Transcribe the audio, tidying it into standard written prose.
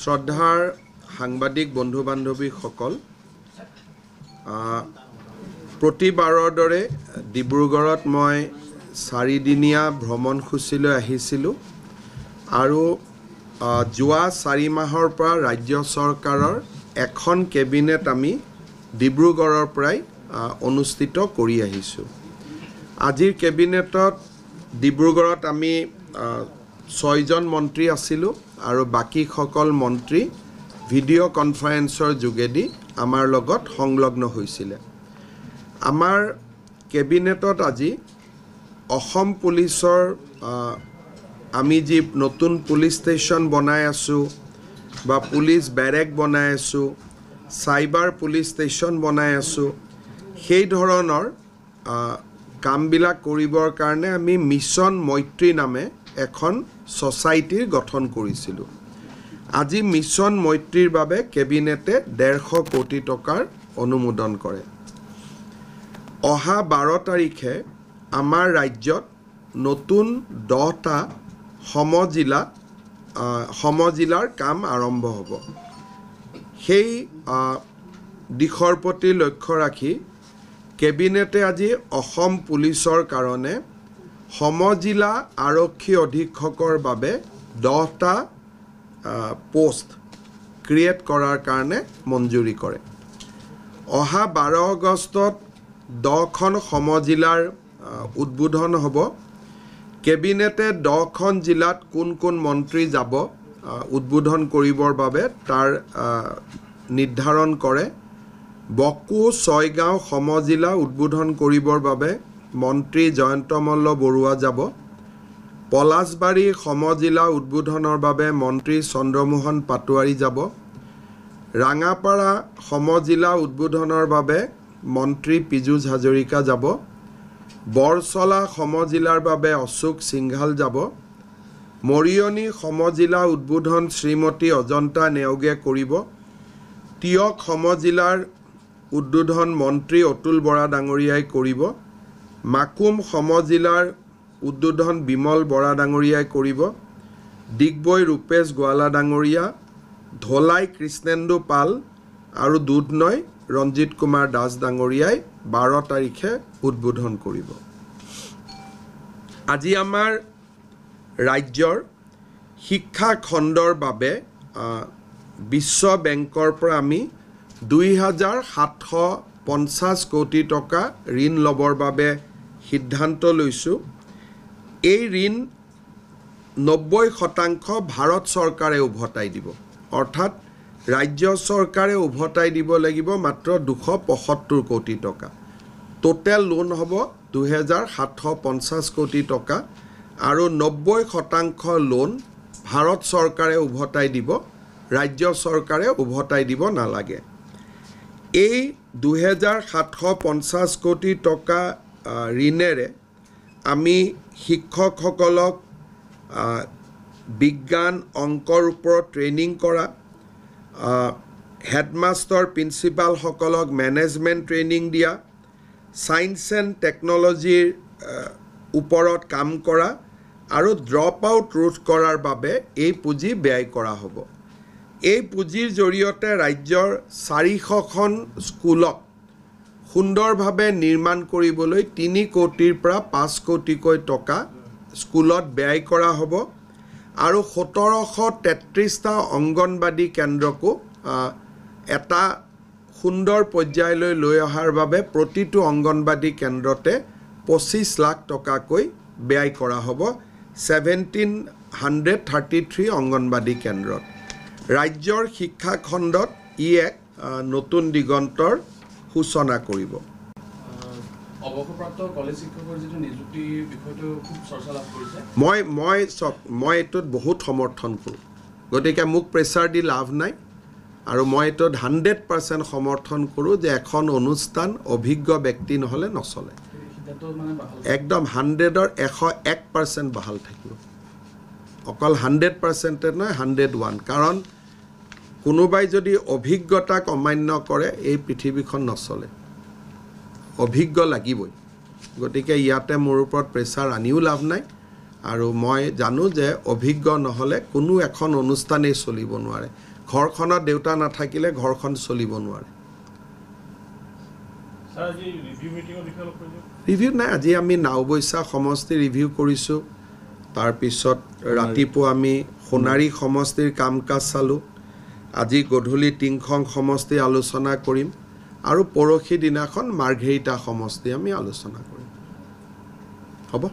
শ্ৰদ্ধাৰ সাংবাদিক বন্ধু বান্ধৱীসকল, প্ৰতিবাৰৰ দৰে ডিব্ৰুগড়ত মই 4 দিনীয়া ভ্ৰমণসূচীলৈ আহিছিলোঁ আৰু যোৱা 4 মাহৰ পৰা ৰাজ্য চৰকাৰৰ এখন কেবিনেট আমি ডিব্ৰুগড়ৰ পৰাই অনুষ্ঠিত কৰি আহিছোঁ। আজিৰ কেবিনেটত ডিব্ৰুগড়ত আমি 6জন মন্ত্ৰী আছিলোঁ আৰু বাকীসকল মন্ত্ৰী ভিডিঅ' কনফাৰেন্সৰ যোগেদি আমাৰ লগত সংলগ্ন হৈছিলে। আমাৰ কেবিনেটত আজি অসম পুলিচৰ আমি যি নতুন পুলিচ ষ্টেচন বনাই আছোঁ বা পুলিচ বেৰেক বনাই আছোঁ, চাইবাৰ পুলিচ ষ্টেচন বনাই আছোঁ, সেই ধৰণৰ কামবিলাক কৰিবৰ কাৰণে আমি মিছন মৈত্ৰী নামে এখন ছ'চাইটিৰ গঠন কৰিছিলোঁ। আজি মিছন মৈত্ৰীৰ বাবে কেবিনেটে 150 কোটি টকাৰ অনুমোদন কৰে। অহা 12 তাৰিখে আমাৰ ৰাজ্যত নতুন 10টা সমজিলাৰ কাম আৰম্ভ হ'ব। সেই দিশৰ প্ৰতি লক্ষ্য ৰাখি কেবিনেটে আজি অসম পুলিচৰ কাৰণে সমজিলা আৰক্ষী অধীক্ষকৰ বাবে 10টা পোষ্ট ক্ৰিয়েট কৰাৰ কাৰণে মঞ্জুৰি কৰে। অহা 12 আগষ্টত 10খন সমজিলাৰ উদ্বোধন হ'ব। কেবিনেটে 10খন জিলাত কোন কোন মন্ত্ৰী যাব উদ্বোধন কৰিবৰ বাবে তাৰ নিৰ্ধাৰণ কৰে। বকো 6গাঁও সমজিলা উদ্বোধন কৰিবৰ বাবে মন্ত্ৰী জয়ন্ত মল্ল বৰুৱা যাব। পলাশবাৰী সমজিলা উদ্বোধনৰ বাবে মন্ত্ৰী চন্দ্ৰমোহন পাটোৱাৰী যাব। ৰাঙাপাৰা সমজিলা উদ্বোধনৰ বাবে মন্ত্ৰী পীযুষ হাজৰিকা যাব। বৰচলা সমজিলাৰ বাবে অশোক সিংঘাল যাব। মৰিয়নি সমজিলা উদ্বোধন শ্ৰীমতী অজন্তা নেওগে কৰিব। তিয়ক সমজিলাৰ উদ্বোধন মন্ত্ৰী অতুল বৰা ডাঙৰীয়াই কৰিব। মাকুম সমজিলাৰ উদ্বোধন বিমল বৰা ডাঙৰীয়াই কৰিব। ডিগবৈ ৰূপেশ গোৱালা ডাঙৰীয়া, ধলাই কৃষ্ণেন্দু পাল আৰু দুধনৈ ৰঞ্জিত কুমাৰ দাস ডাঙৰীয়াই 12 তাৰিখে উদ্বোধন কৰিব। আজি আমাৰ ৰাজ্যৰ শিক্ষা খণ্ডৰ বাবে বিশ্ব বেংকৰ পৰা আমি 2750 কোটি টকা ঋণ ল'বৰ বাবে সিদ্ধান্ত লৈছোঁ। এই ঋণ 90% ভাৰত চৰকাৰে উভতাই দিব, অৰ্থাৎ ৰাজ্য চৰকাৰে উভতাই দিব লাগিব মাত্ৰ 275 কোটি টকা। টোটেল লোন হ'ব 2750 কোটি টকা আৰু 90% লোন ভাৰত চৰকাৰে উভতাই দিব, ৰাজ্য চৰকাৰে উভতাই দিব নালাগে। এই 2750 কোটি টকা ঋণেৰে আমি শিক্ষকসকলক বিজ্ঞান অংকৰ ওপৰত ট্ৰেইনিং কৰা, হেডমাষ্টাৰ প্ৰিন্সিপালসকলক মেনেজমেণ্ট ট্ৰেইনিং দিয়া, ছায়েন্স এণ্ড টেকন'লজিৰ ওপৰত কাম কৰা আৰু ড্ৰপ আউট ৰোধ কৰাৰ বাবে এই পুঁজি ব্যয় কৰা হ'ব। এই পুঁজিৰ জৰিয়তে ৰাজ্যৰ 400খন স্কুলক সুন্দৰভাৱে নিৰ্মাণ কৰিবলৈ 3 কোটিৰ পৰা 5 কোটিকৈ টকা স্কুলত ব্যয় কৰা হ'ব আৰু 1733টা অংগনবাদী কেন্দ্ৰকো এটা সুন্দৰ পৰ্যায়লৈ লৈ অহাৰ বাবে প্ৰতিটো অংগনবাদী কেন্দ্ৰতে 25 লাখ টকাকৈ ব্যয় কৰা হ'ব 1733 অংগনবাদী কেন্দ্ৰত। ৰাজ্যৰ শিক্ষা খণ্ডত ই এক নতুন দিগন্তৰ সূচনা কৰিব। অৱসৰপ্ৰাপ্ত কলেজ শিক্ষকৰ যিটো নিযুক্তিৰ বিষয়টো খুব চৰ্চা লাভ কৰিছে। মই এইটোত বহুত সমৰ্থন কৰোঁ, গতিকে মোক প্ৰেছাৰ দি লাভ নাই আৰু মই এইটোত 100% সমৰ্থন কৰোঁ যে এখন অনুষ্ঠান অভিজ্ঞ ব্যক্তি নহ'লে নচলে। একদম 100ৰ 101% বাহাল থাকিব, অকল 100%তে নহয় 101, কাৰণ কোনোবাই যদি অভিজ্ঞতাক অমান্য কৰে এই পৃথিৱীখন নচলে, অভিজ্ঞ লাগিবই। গতিকে ইয়াতে মোৰ ওপৰত প্ৰেছাৰ আনিও লাভ নাই আৰু মই জানো যে অভিজ্ঞ নহ'লে কোনো এখন অনুষ্ঠানেই চলিব নোৱাৰে ঘৰখনত দেউতা নাথাকিলে ঘৰখন চলিব নোৱাৰে স্যাৰ আজি ৰিভিউ মিটিঙৰ বিষয়ে অলপ কৈছে ৰিভিউ নাই আজি আমি নাওবৈচা সমষ্টি ৰিভিউ কৰিছোঁ তাৰপিছত ৰাতিপুৱা আমি সোণাৰী সমষ্টিৰ কাম কাজ চালোঁ আজি গধূলি টিংখং সমষ্টি আলোচনা কৰিম আৰু পৰহি দিনাখন মাৰ্ঘেৰিটা সমষ্টি আমি আলোচনা কৰিম হ'ব